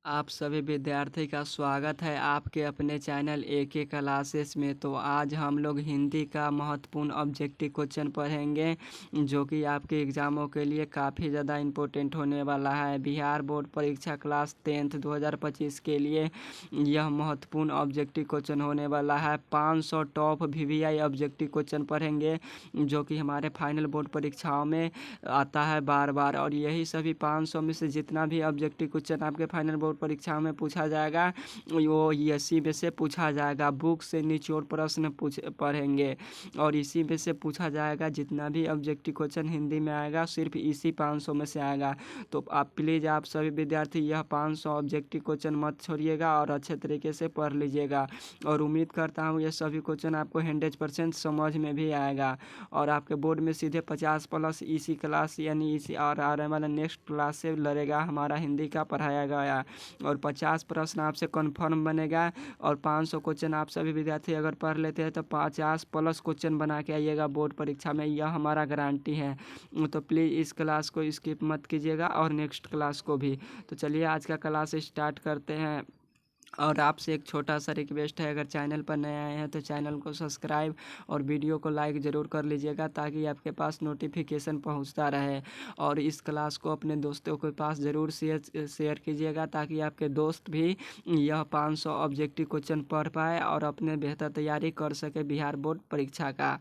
आप सभी विद्यार्थी का स्वागत है आपके अपने चैनल एके क्लासेस में। तो आज हम लोग हिंदी का महत्वपूर्ण ऑब्जेक्टिव क्वेश्चन पढ़ेंगे जो कि आपके एग्ज़ामों के लिए काफ़ी ज़्यादा इम्पोर्टेंट होने वाला है। बिहार बोर्ड परीक्षा क्लास 10th 2025 के लिए यह महत्वपूर्ण ऑब्जेक्टिव क्वेश्चन होने वाला है। 500 टॉप वीवीआई ऑब्जेक्टिव क्वेश्चन पढ़ेंगे जो कि हमारे फाइनल बोर्ड परीक्षाओं में आता है बार बार। और यही सभी 500 में से जितना भी ऑब्जेक्टिव क्वेश्चन आपके फाइनल बोर्ड परीक्षा में पूछा जाएगा वो इसी में से पूछा जाएगा। बुक से निचोड़ प्रश्न पढ़ेंगे और इसी में से पूछा जाएगा। जितना भी ऑब्जेक्टिव क्वेश्चन हिंदी में आएगा सिर्फ इसी 500 में से आएगा। तो आप प्लीज़ आप सभी विद्यार्थी यह 500 ऑब्जेक्टिव क्वेश्चन मत छोड़िएगा और अच्छे तरीके से पढ़ लीजिएगा। और उम्मीद करता हूँ ये सभी क्वेश्चन आपको 100% समझ में भी आएगा और आपके बोर्ड में सीधे 50+ इसी क्लास यानी इसी और आने वाला नेक्स्ट क्लास से लड़ेगा हमारा हिंदी का पढ़ाया गया। और 50 प्रश्न आपसे कन्फर्म बनेगा और 500 क्वेश्चन आप सभी विद्यार्थी अगर पढ़ लेते हैं तो 50+ क्वेश्चन बना के आइएगा बोर्ड परीक्षा में, यह हमारा गारंटी है। तो प्लीज़ इस क्लास को स्किप मत कीजिएगा और नेक्स्ट क्लास को भी। तो चलिए आज का क्लास स्टार्ट करते हैं। और आपसे एक छोटा सा रिक्वेस्ट है, अगर चैनल पर नए आए हैं तो चैनल को सब्सक्राइब और वीडियो को लाइक ज़रूर कर लीजिएगा ताकि आपके पास नोटिफिकेशन पहुंचता रहे। और इस क्लास को अपने दोस्तों के पास ज़रूर शेयर कीजिएगा ताकि आपके दोस्त भी यह 500 ऑब्जेक्टिव क्वेश्चन पढ़ पाए और अपने बेहतर तैयारी कर सके बिहार बोर्ड परीक्षा का।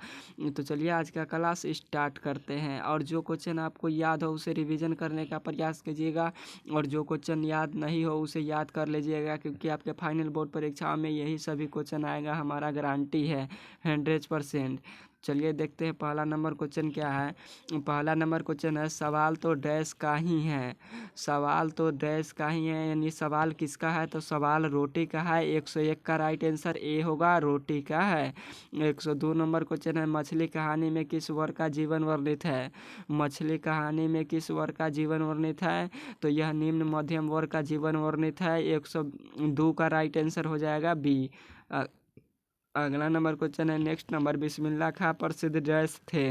तो चलिए आज का क्लास स्टार्ट करते हैं। और जो क्वेश्चन आपको याद हो उसे रिविज़न करने का प्रयास कीजिएगा और जो क्वेश्चन याद नहीं हो उसे याद कर लीजिएगा क्योंकि आपके फाइनल बोर्ड परीक्षा में यही सभी क्वेश्चन आएगा, हमारा गारंटी है 100%। चलिए देखते हैं पहला नंबर क्वेश्चन क्या है। पहला नंबर क्वेश्चन है सवाल तो डैश का ही है। सवाल तो डैश का ही है यानी सवाल किसका है, तो सवाल रोटी का है। 101 का राइट आंसर ए होगा, रोटी का है। 102 नंबर क्वेश्चन है मछली कहानी में किस वर्ग का जीवन वर्णित है। मछली कहानी में किस वर्ग का जीवन वर्णित है, तो यह निम्न मध्यम वर्ग का जीवन वर्णित है। 102 का राइट आंसर हो जाएगा बी। अगला नंबर क्वेश्चन है नेक्स्ट नंबर, बिस्मिल्लाह खां प्रसिद्ध डैश थे।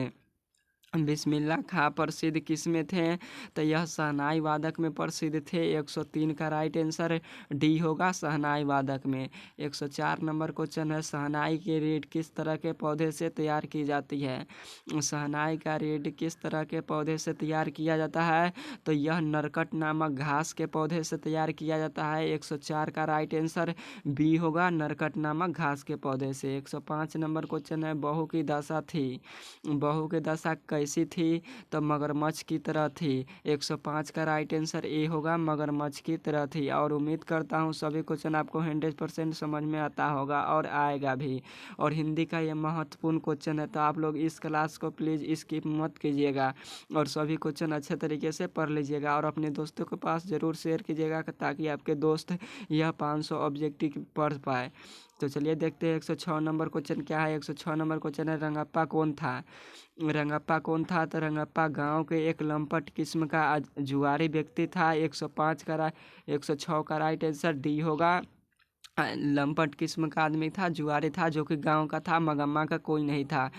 बिस्मिल्लाह खां प्रसिद्ध किस में थे, तो यह शहनाई वादक में प्रसिद्ध थे। 103 का राइट आंसर डी होगा, शहनाई वादक में। 104 नंबर क्वेश्चन है शहनाई की रीढ़ किस तरह के पौधे से तैयार की जाती है। शहनाई का रीढ़ किस तरह के पौधे से तैयार किया जाता है, तो यह नरकट नामक घास के पौधे से तैयार किया जाता है। 104 का राइट आंसर बी होगा, नरकट नामक घास के पौधे से। 105 नंबर क्वेश्चन है बहू की दशा थी। बहू की दशा कैसी थी, तो मगरमच्छ की तरह थी। 105 का राइट आंसर ए होगा, मगरमच्छ की तरह थी। और उम्मीद करता हूँ सभी क्वेश्चन आपको 100% समझ में आता होगा और आएगा भी। और हिंदी का ये महत्वपूर्ण क्वेश्चन है तो आप लोग इस क्लास को प्लीज़ स्किप मत कीजिएगा और सभी क्वेश्चन अच्छे तरीके से पढ़ लीजिएगा और अपने दोस्तों के पास ज़रूर शेयर कीजिएगा ताकि आपके दोस्त यह 500 ऑब्जेक्टिव पढ़ पाए। तो चलिए देखते हैं 106 नंबर क्वेश्चन क्या है। 106 नंबर क्वेश्चन है रंगप्पा कौन था। रंगप्पा कौन था, तो रंगप्पा गांव के एक लंपट किस्म का जुआरी व्यक्ति था। 106 का राइट आंसर डी होगा, लंपट किस्म का आदमी था, जुआरी था जो कि गांव का था, मगम्मा का कोई नहीं था।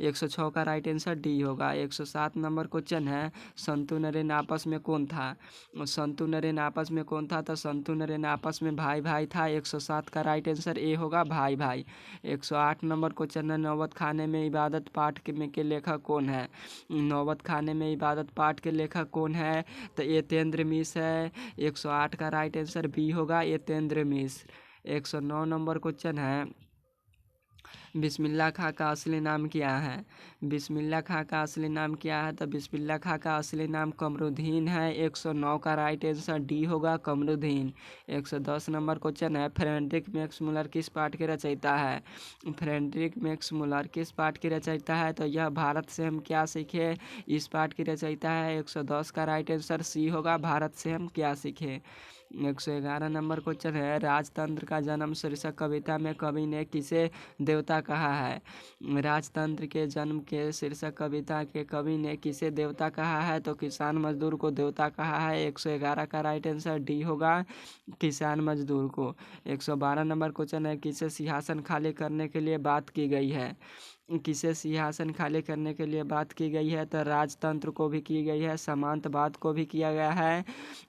106 का राइट आंसर डी होगा। 107 नंबर क्वेश्चन है संतु नरेन आपस में कौन था। संतु नरेन आपस में कौन था, तो संतु नरेन आपस में भाई भाई था। 107 का राइट आंसर ए होगा, भाई भाई। 108 नंबर क्वेश्चन है नौबत खाने में इबादत पाठ के लेखक कौन है। नौबत खाने में इबादत पाठ के लेखक कौन है, तो यतेंद्र मिश्र है। 108 का राइट आंसर बी होगा, यतेंद्र मिश्र। 109 नंबर क्वेश्चन है बिस्मिल्लाह खां का असली नाम क्या है। बिस्मिल्लाह खां का असली नाम क्या है, तो बिस्मिल्लाह खां का असली नाम कमरुद्दीन है। 109 का राइट आंसर डी होगा, कमरुद्दीन। 110 नंबर क्वेश्चन है फ्रेडरिक मैक्स मुलर किस पाठ के रचयिता है। फ्रेडरिक मैक्स मुलर किस पाठ के रचयिता है, तो यह भारत से हम क्या सीखे इस पाठ की रचयिता है। 110 का राइट आंसर सी होगा, भारत से हम क्या सीखे। 111 नंबर क्वेश्चन है राजतंत्र का जन्म शीर्षक कविता में कवि ने किसे देवता कहा है। राजतंत्र के जन्म के शीर्षक कविता के कवि ने किसे देवता कहा है, तो किसान मजदूर को देवता कहा है। 111 का राइट आंसर डी होगा, किसान मजदूर को। 112 नंबर क्वेश्चन है किसे सिंहासन खाली करने के लिए बात की गई है। किसे सिंहासन खाली करने के लिए बात की गई है? तो राजतंत्र को भी की गई है, सामंतवाद को भी किया गया है।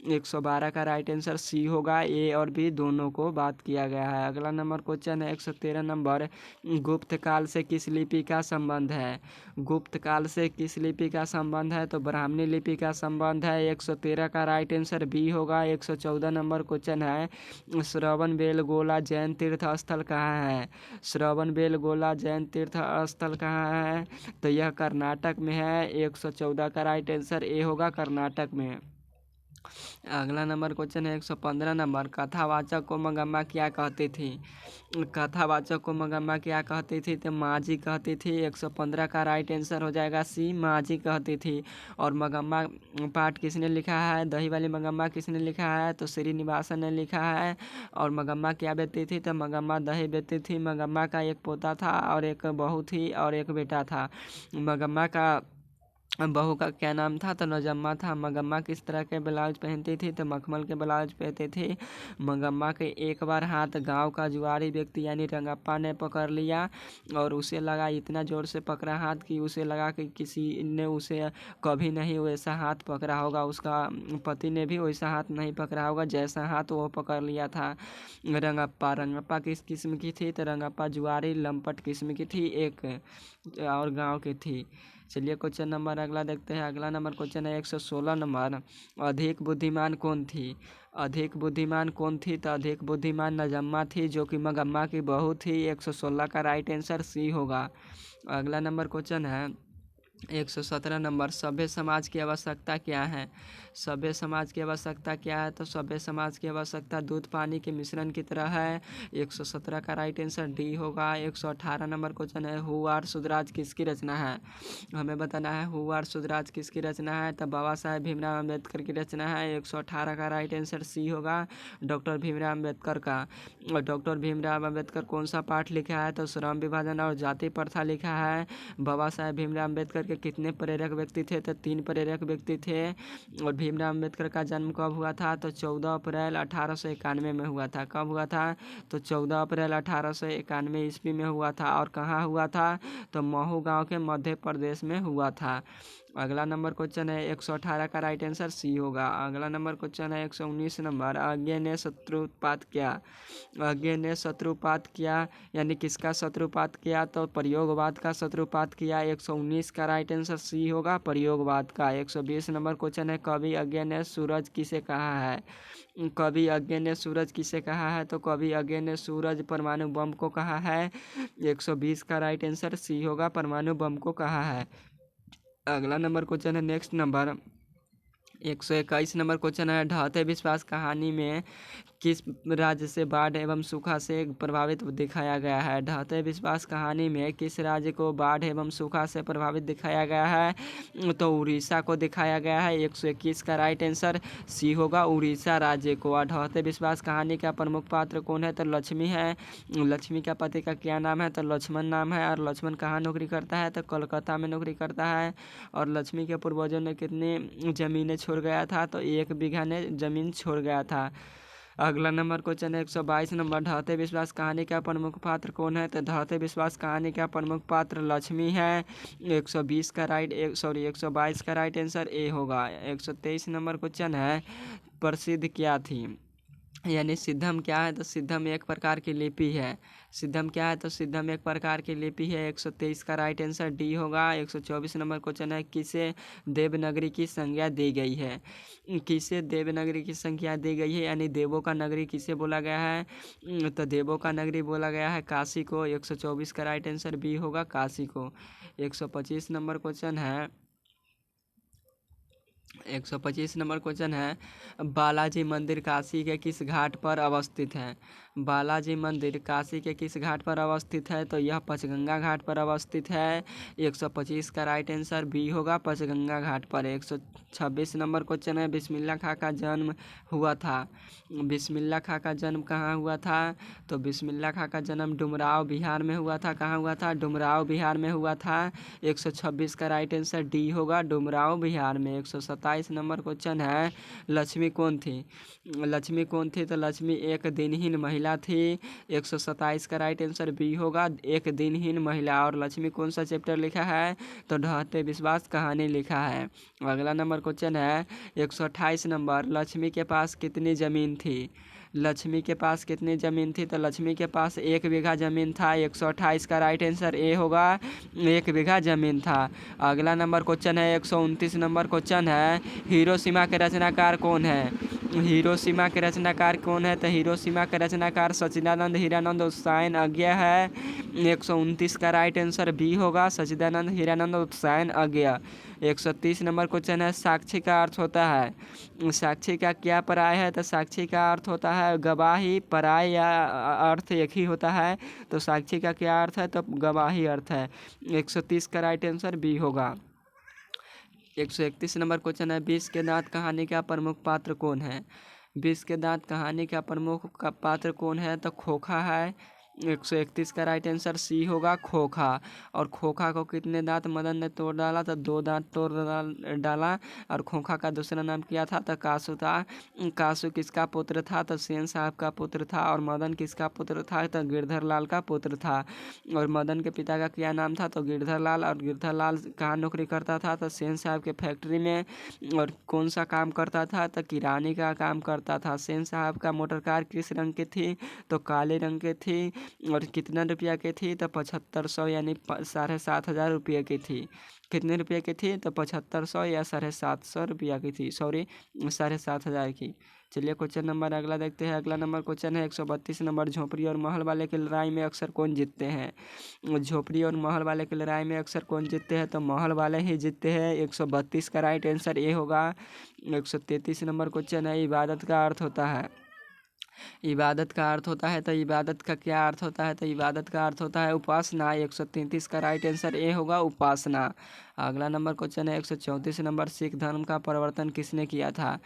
112 का राइट आंसर सी होगा, ए और बी दोनों को बात किया गया है। अगला नंबर क्वेश्चन है 113 नंबर, गुप्त काल से किस लिपि का संबंध है? गुप्त काल से किस लिपि का संबंध है? तो ब्राह्मणी लिपि का संबंध है। 113 का राइट आंसर बी होगा। 114 नंबर क्वेश्चन है, श्रवण बेलगोला जैन तीर्थ स्थल कहाँ है? श्रवण बेलगोला जैन तीर्थ स्थल कहाँ है? तो यह कर्नाटक में है। 114 का राइट आंसर ए होगा, कर्नाटक में। अगला नंबर क्वेश्चन है 115 नंबर, कथावाचक को मगम्मा क्या कहती थी? कथावाचक को मगम्मा क्या कहती थी? तो माँ जी कहती थी। 115 का राइट आंसर हो जाएगा सी, माँ जी कहती थी। और मगम्मा पाठ किसने लिखा है? दही वाली मगम्मा किसने लिखा है? तो श्रीनिवासन ने लिखा है। और मगम्मा क्या बेचती थी? तो मगम्मा दही बेचती थी। मगम्मा का एक पोता था और एक बहू थी और एक बेटा था। मगम्मा का बहू का क्या नाम था? तो नजम्मा था। मगम्मा किस तरह के ब्लाउज पहनती थी? तो मखमल के ब्लाउज पहनती थी। मगम्मा के एक बार हाथ गांव का जुआरी व्यक्ति यानी रंगप्पा ने पकड़ लिया और उसे लगा, इतना जोर से पकड़ा हाथ कि उसे लगा कि किसी ने उसे कभी नहीं वैसा हाथ पकड़ा होगा, उसका पति ने भी वैसा हाथ नहीं पकड़ा होगा जैसा हाथ वो पकड़ लिया था रंगप्पा। रंगप्पा किस किस्म की थी? तो रंगप्पा जुआरी लंपट किस्म की थी एक, और गांव की थी। चलिए क्वेश्चन नंबर अगला देखते हैं। अगला नंबर क्वेश्चन है 116 नंबर, अधिक बुद्धिमान कौन थी? अधिक बुद्धिमान कौन थी? तो अधिक बुद्धिमान नजम्मा थी, जो कि मगम्मा की बहू थी। 116 का राइट आंसर सी होगा। अगला नंबर क्वेश्चन है 117 नंबर, सभ्य समाज की आवश्यकता क्या है? सभ्य समाज की आवश्यकता क्या है? तो सभ्य समाज की आवश्यकता दूध पानी के मिश्रण की तरह है। 117 का राइट आंसर डी होगा। 118 नंबर क्वेश्चन है, हु आर सुधराज किसकी रचना है? हमें बताना है हु आर सुधराज किसकी रचना है? तो बाबा साहेब भीमराव अम्बेडकर की रचना है। 118 का राइट आंसर सी होगा, डॉक्टर भीमराव अम्बेडकर का। और डॉक्टर भीमराव अम्बेडकर कौन सा पाठ लिखा है? तो श्रम विभाजन और जाति प्रथा लिखा है। बाबा साहेब भीमराव अम्बेडकर के कितने प्रेरक व्यक्ति थे? तो 3 प्रेरक व्यक्ति थे। और भीमराव अम्बेडकर का जन्म कब हुआ था? तो 14 अप्रैल 1891 में हुआ था। कब हुआ था? तो 14 अप्रैल 1891 ईस्वी में हुआ था। और कहाँ हुआ था? तो महू गांव के मध्य प्रदेश में हुआ था। अगला नंबर क्वेश्चन है 118 का राइट आंसर सी होगा। अगला नंबर क्वेश्चन है 119 नंबर, अज्ञे ने शत्रुपात किया? अज्ञे ने शत्रुपात किया यानी किसका शत्रुपात किया? तो प्रयोगवाद का शत्रुपात किया। 119 का राइट आंसर सी होगा, प्रयोगवाद का। 120 नंबर क्वेश्चन है, कवि अज्ञे ने सूरज किसे कहा है? कवि अज्ञे ने सूरज किसे कहा है? तो कवि अज्ञे ने सूरज परमाणु बम को कहा है। 120 का राइट आंसर सी होगा, परमाणु बम को कहा है। अगला नंबर क्वेश्चन है नेक्स्ट नंबर 121 नंबर क्वेश्चन है, ढहते विश्वास कहानी में किस राज्य से बाढ़ एवं सूखा से प्रभावित दिखाया गया है? ढहते विश्वास कहानी में किस राज्य को बाढ़ एवं सूखा से प्रभावित दिखाया गया है? तो उड़ीसा को दिखाया गया है। 121 का राइट आंसर सी होगा, उड़ीसा राज्य को। और ढहते विश्वास कहानी का प्रमुख पात्र कौन है? तो लक्ष्मी है। लक्ष्मी का पति का क्या नाम है? तो लक्ष्मण नाम है। और लक्ष्मण कहाँ नौकरी करता है? तो कोलकाता में नौकरी करता है। और लक्ष्मी के पूर्वजों ने कितनी जमीनें छोड़ गया था? तो 1 बीघा ने जमीन छोड़ गया था। अगला नंबर क्वेश्चन है 122 नंबर, ढहते विश्वास कहानी का प्रमुख पात्र कौन है? तो ढहते विश्वास कहानी का प्रमुख पात्र लक्ष्मी है। 122 का राइट आंसर ए होगा। 123 नंबर क्वेश्चन है, प्रसिद्ध क्या थी? यानी सिद्धम क्या है? तो सिद्धम एक प्रकार की लिपि है। सिद्धम क्या है? तो सिद्धम एक प्रकार की लिपि है। 123 का राइट आंसर डी होगा। 124 नंबर क्वेश्चन है, किसे देवनागरी की संज्ञा दी गई है? किसे देवनागरी की संज्ञा दी गई है यानी देवों का नगरी किसे बोला गया है? तो देवों का नगरी बोला गया है काशी को। 124 का राइट आंसर बी होगा, काशी को। 125 नंबर क्वेश्चन है 125 नंबर क्वेश्चन है, बालाजी मंदिर काशी के किस घाट पर अवस्थित है? बालाजी मंदिर काशी के किस घाट पर अवस्थित है? तो यह पंचगंगा घाट पर अवस्थित है। 125 का राइट आंसर बी होगा, पंचगंगा घाट पर। 126 नंबर क्वेश्चन है, बिस्मिल्लाह खां का जन्म हुआ था? बिस्मिल्लाह खां का जन्म कहाँ हुआ था? तो बिस्मिल्लाह खां का जन्म डुमराव बिहार में हुआ था। कहाँ हुआ था? डुमराव बिहार में हुआ था। 126 का राइट आंसर डी होगा, डुमराव बिहार में। 127 नंबर क्वेश्चन है, लक्ष्मी कौन थी? लक्ष्मी कौन थी? तो लक्ष्मी एक दिनहीन महिला महिला थी। 127 का राइट आंसर बी होगा, एक दिनहीन महिला। और लक्ष्मी कौन सा चैप्टर लिखा है? तो ढहते विश्वास कहानी लिखा है। अगला नंबर क्वेश्चन है 128 नंबर, लक्ष्मी के पास कितनी ज़मीन थी? लक्ष्मी के पास कितनी ज़मीन थी? तो लक्ष्मी के पास 1 बीघा ज़मीन था। 128 का राइट आंसर ए होगा, 1 बीघा ज़मीन था। अगला नंबर क्वेश्चन है 129 नंबर क्वेश्चन है, हिरोशिमा के रचनाकार कौन है? हिरोशिमा के रचनाकार कौन है? तो हिरोशिमा के रचनाकार सच्चिदानंद हीरानंद उत्सायन अज्ञा है। 129 का राइट आंसर बी होगा, सच्चिदानंद हीरानंद उत्सायन अज्ञा। 130 नंबर क्वेश्चन है, साक्षी का अर्थ होता है? साक्षी का क्या पराय है? तो साक्षी का अर्थ होता है गवाही। पराय या अर्थ एक ही होता है, तो साक्षी का क्या अर्थ है? तो गवाही अर्थ है। 130 का राइट आंसर बी होगा। 131 नंबर क्वेश्चन है, 20 के दांत कहानी का प्रमुख पात्र कौन है? 20 के दांत कहानी का प्रमुख पात्र कौन है? तो खोखा है। 131 का राइट आंसर सी होगा, खोखा। और खोखा को कितने दांत मदन ने तोड़ डाला? तो 2 दांत तोड़ डाला। और खोखा का दूसरा नाम क्या था? तो कासू था। कासू किसका पुत्र था? तो सेन साहब का पुत्र था। और मदन किसका पुत्र था? तो गिरधर लाल का पुत्र था। और मदन के पिता का क्या नाम था? तो गिरधर लाल। और गिरधर लाल कहाँ नौकरी करता था? तो सेन साहब के फैक्ट्री में। और कौन सा काम करता था? तो किरानी का काम करता था। सेन साहब का मोटर कार किस रंग की थी? तो काले रंग की थी। और कितना रुपया की थी? तो 7500 यानी 7500 रुपये की थी। कितने रुपये की थी? तो 7500 या 750 रुपया की थी, सॉरी 7500 की। चलिए क्वेश्चन नंबर अगला देखते हैं। अगला नंबर क्वेश्चन है 132 नंबर, झोपड़ी और महल वाले की लड़ाई में अक्सर कौन जीतते हैं? झोपड़ी और महल वाले की लड़ाई में अक्सर कौन जीतते हैं? तो महल वाले ही जीतते हैं। 132 का राइट आंसर ए होगा। 133 नंबर क्वेश्चन है, इबादत का अर्थ होता है? इबादत का अर्थ होता है, तो इबादत का क्या अर्थ होता है? तो इबादत का अर्थ होता है उपासना। 133 का राइट आंसर ए होगा, उपासना। अगला नंबर क्वेश्चन है 134 नंबर, सिख धर्म का परिवर्तन किसने किया था?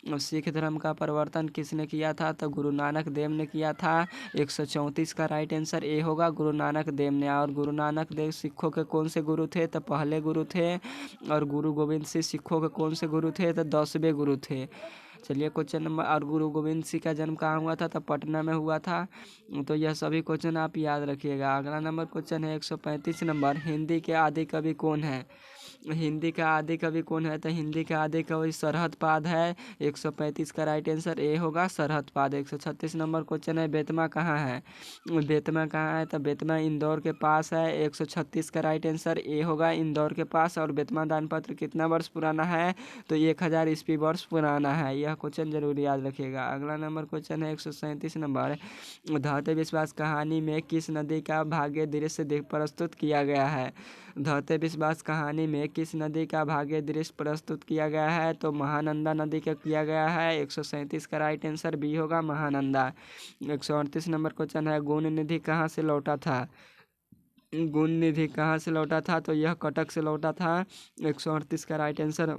सिख धर्म का परिवर्तन किसने किया था? तो गुरु नानक देव ने किया था। 134 का राइट आंसर ए होगा, गुरु नानक देव ने। और गुरु नानक देव सिखों के कौन से गुरु थे? तो पहले गुरु थे। और गुरु गोविंद सिंह सिखों के कौन से गुरु थे? तो 10वें गुरु थे। चलिए क्वेश्चन नंबर, और गुरु गोविंद सिंह का जन्म कहाँ हुआ था? तो पटना में हुआ था। तो यह सभी क्वेश्चन आप याद रखिएगा। अगला नंबर क्वेश्चन है 135 नंबर, हिंदी के आदि कवि कौन है? हिंदी का आदि कवि कौन है? तो हिंदी का आदि कवि सरहद पाद है। 135 का राइट आंसर ए होगा, सरहद पाद। 136 नंबर क्वेश्चन है, बेतमा कहाँ है? बेतमा कहाँ है? तो बेतमा इंदौर के पास है। 136 का राइट आंसर ए होगा, इंदौर के पास। और बेतमा दानपत्र कितना वर्ष पुराना है? तो 1000 ईस्वी वर्ष पुराना है। यह क्वेश्चन जरूर याद रखिएगा। अगला नंबर क्वेश्चन है 137 नंबर, धरते विश्वास कहानी में किस नदी का भाग्य दृश्य प्रस्तुत किया गया है? धरते विश्वास कहानी में किस नदी का भाग्य दृश्य प्रस्तुत किया गया है? तो महानंदा नदी का किया गया है। 137 का राइट आंसर बी होगा, महानंदा। 138 नंबर क्वेश्चन है, गुण निधि कहाँ से लौटा था? गुण निधि कहाँ से लौटा था? तो यह कटक से लौटा था। 138 का राइट आंसर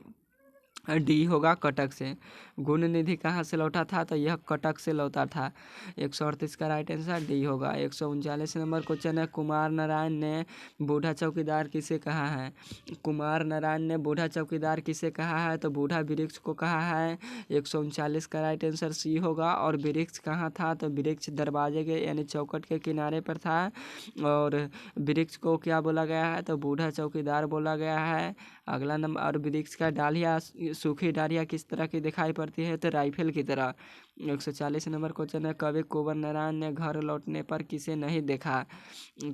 डी होगा, कटक से। गुण निधि कहाँ से लौटा था? तो यह कटक से लौटा था। 138 का राइट आंसर डी होगा। 139 नंबर क्वेश्चन है, कुमार नारायण ने बूढ़ा चौकीदार किसे कहा है? कुमार नारायण ने बूढ़ा चौकीदार किसे कहा है? तो बूढ़ा वृक्ष को कहा है। 139 का राइट आंसर सी होगा। और वृक्ष कहाँ था? तो वृक्ष दरवाजे के यानी चौखट के किनारे पर था। और वृक्ष को क्या बोला गया है? तो बूढ़ा चौकीदार बोला गया है। अगला नंबर, और वृक्ष का डालियाँ, सूखी डालियाँ किस तरह की दिखाई पड़ती है? तो राइफल की तरह। 140 नंबर क्वेश्चन है, कवि कुंवर नारायण ने घर लौटने पर किसे नहीं देखा?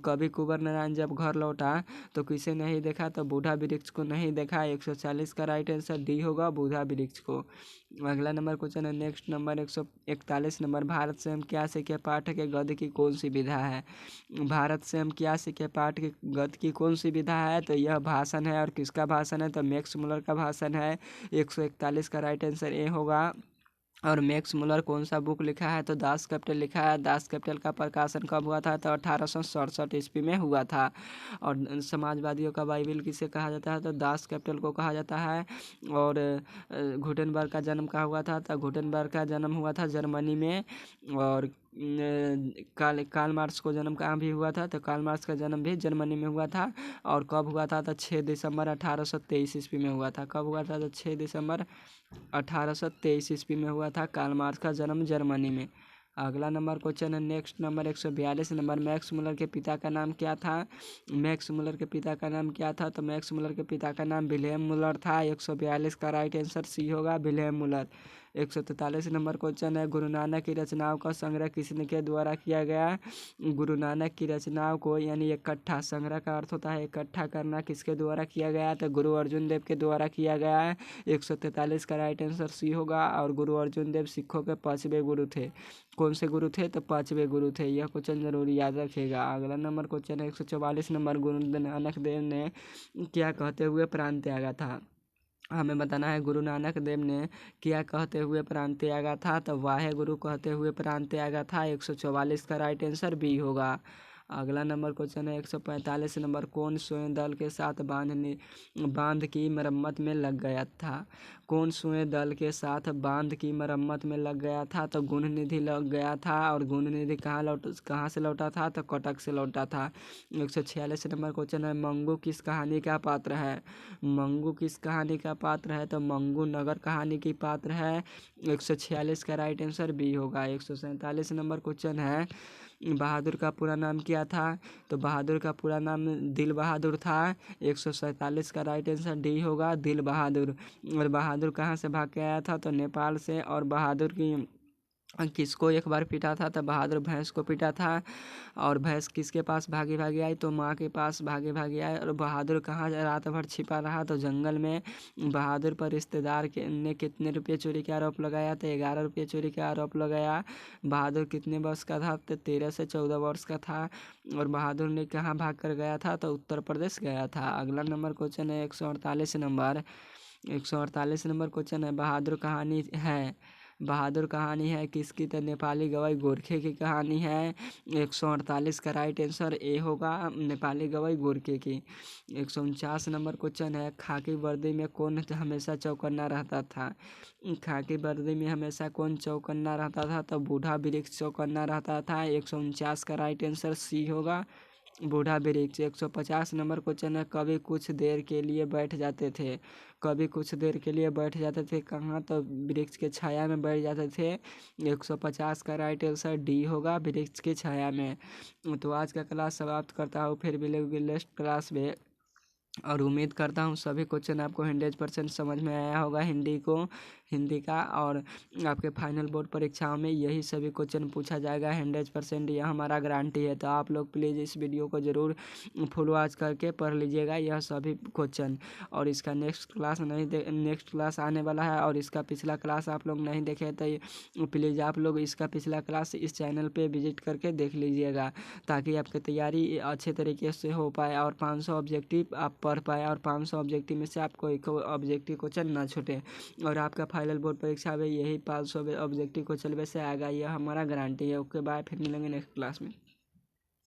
कवि कुंवर नारायण जब घर लौटा तो किसे नहीं देखा? तो बूढ़ा वृक्ष को नहीं देखा। 140 का राइट आंसर डी होगा, बूढ़ा वृक्ष को। अगला नंबर क्वेश्चन है नेक्स्ट नंबर 141 नंबर, भारत से हम क्या सीखे पाठ के गद्य की कौन सी विधा है? भारत से हम क्या सीखे पाठ के गद्य की कौन सी विधा है? तो यह भाषण है। और किसका भाषण है? तो मैक्स मुलर का भाषण है। 141 का राइट आंसर ए होगा। और मैक्स मुलर कौन सा बुक लिखा है? तो दास कैपिटल लिखा है। दास कैपिटल का प्रकाशन कब हुआ था? तो 1867 ईस्वी में हुआ था। और समाजवादियों का बाइबिल किसे कहा जाता है? तो दास कैपिटल को कहा जाता है। और गुटेनबर्ग का जन्म कहाँ हुआ था? तो गुटेनबर्ग का जन्म हुआ था जर्मनी में। और कार्ल मार्क्स को जन्म कहाँ भी हुआ था? तो कार्ल मार्क्स का जन्म भी जर्मनी में हुआ था। और कब हुआ था? तो 6 दिसंबर 1823 ईस्वी में हुआ था। कब हुआ था? तो 6 दिसंबर 1823 ईस्वी में हुआ था कार्ल मार्क्स का जन्म जर्मनी में। अगला नंबर क्वेश्चन है next number 142 number, Max Muller के पिता का नाम क्या था? मैक्स मुलर के पिता का नाम क्या था? तो मैक्स मुलर के पिता का नाम विलियम मुलर था। 142 का राइट आंसर सी होगा, विलियम मुलर। 143 नंबर क्वेश्चन है गुरु नानक की रचनाओं का संग्रह किसने के द्वारा किया गया? गुरु नानक की रचनाओं को यानी इकट्ठा, संग्रह का अर्थ होता है इकट्ठा करना, किसके द्वारा किया गया? तो गुरु अर्जुन देव के द्वारा किया गया है। 143 का राइट आंसर सी होगा। और गुरु अर्जुन देव सिखों के 5वें गुरु थे। कौन से गुरु थे? तो 5वें गुरु थे। यह क्वेश्चन जरूर याद रखिएगा। अगला नंबर क्वेश्चन है 144 नंबर, गुरु नानक देव ने क्या कहते हुए प्राण त्यागा था? हमें बताना है गुरु नानक देव ने क्या कहते हुए प्राण त्यागा था? तो वाहे गुरु कहते हुए प्राण त्यागा था। 144 का राइट आंसर बी होगा। अगला नंबर क्वेश्चन है 145 नंबर, कौन स्वयं दल के साथ बांध की मरम्मत में लग गया था? कौन स्वयं दल के साथ बांध की मरम्मत में लग गया था? तो गुण निधि लग गया था। और गुण निधि कहाँ से लौटा था? तो कटक से लौटा था। 146 नंबर क्वेश्चन है मंगू किस कहानी का पात्र है? मंगू किस कहानी का पात्र है? तो मंगू नगर कहानी की पात्र है। 146 का राइट आंसर बी होगा। 147 नंबर क्वेश्चन है बहादुर का पूरा नाम क्या था? तो बहादुर का पूरा नाम दिल बहादुर था। 147 का राइट आंसर डी होगा, दिल बहादुर। और बहादुर कहाँ से भाग के आया था? तो नेपाल से। और बहादुर की किसको एक बार पीटा था? तो बहादुर भैंस को पीटा था। और भैंस किसके पास भागी भागी आई? तो माँ के पास भागी भागी आई। और बहादुर कहाँ रात भर छिपा रहा? तो जंगल में। बहादुर पर रिश्तेदार ने कितने रुपये चोरी के आरोप लगाया? तो 11 रुपये चोरी का आरोप लगाया। बहादुर कितने वर्ष का था? तो 13 से 14 वर्ष का था। और बहादुर ने कहाँ भाग कर गया था? तो उत्तर प्रदेश गया था। अगला नंबर क्वेश्चन है 148 नंबर। 148 नंबर क्वेश्चन है बहादुर कहानी है किसकी? तो नेपाली गवई गोरखे की कहानी है। 148 का राइट आंसर ए होगा, नेपाली गवई गोरखे की। 149 नंबर क्वेश्चन है खाकी वर्दी में कौन हमेशा चौकन्ना रहता था? खाकी वर्दी में हमेशा कौन चौकन्ना रहता था? तो बूढ़ा वृक्ष चौकन्ना रहता था। 149 का राइट आंसर सी होगा, बूढ़ा वृक्ष। 150 नंबर क्वेश्चन है कभी कुछ देर के लिए बैठ जाते थे? कभी कुछ देर के लिए बैठ जाते थे कहाँ? तो वृक्ष के छाया में बैठ जाते थे। 150 का राइट आंसर डी होगा, वृक्ष की छाया में। तो आज का क्लास समाप्त करता हूँ, फिर मिलेंगे नेक्स्ट क्लास में। और उम्मीद करता हूँ सभी क्वेश्चन आपको 100% समझ में आया होगा हिंदी का। और आपके फाइनल बोर्ड परीक्षाओं में यही सभी क्वेश्चन पूछा जाएगा 100%, यह हमारा गारंटी है। तो आप लोग प्लीज़ इस वीडियो को ज़रूर फुल वॉच करके पढ़ लीजिएगा यह सभी क्वेश्चन। और इसका नेक्स्ट क्लास आने वाला है। और इसका पिछला क्लास आप लोग नहीं देखे तो प्लीज़ आप लोग इसका पिछला क्लास इस चैनल पर विजिट करके देख लीजिएगा, ताकि आपकी तैयारी अच्छे तरीके से हो पाए और 500 ऑब्जेक्टिव आप पढ़ पाए। और 500 ऑब्जेक्टिव में से आपको एक ऑब्जेक्टिव क्वेश्चन ना छूटे। और आपका फाइनल बोर्ड परीक्षा में यही 500 ऑब्जेक्टिव क्वेश्चन में से आएगा, यह हमारा गारंटी है। ओके बाय, फिर मिलेंगे नेक्स्ट क्लास में।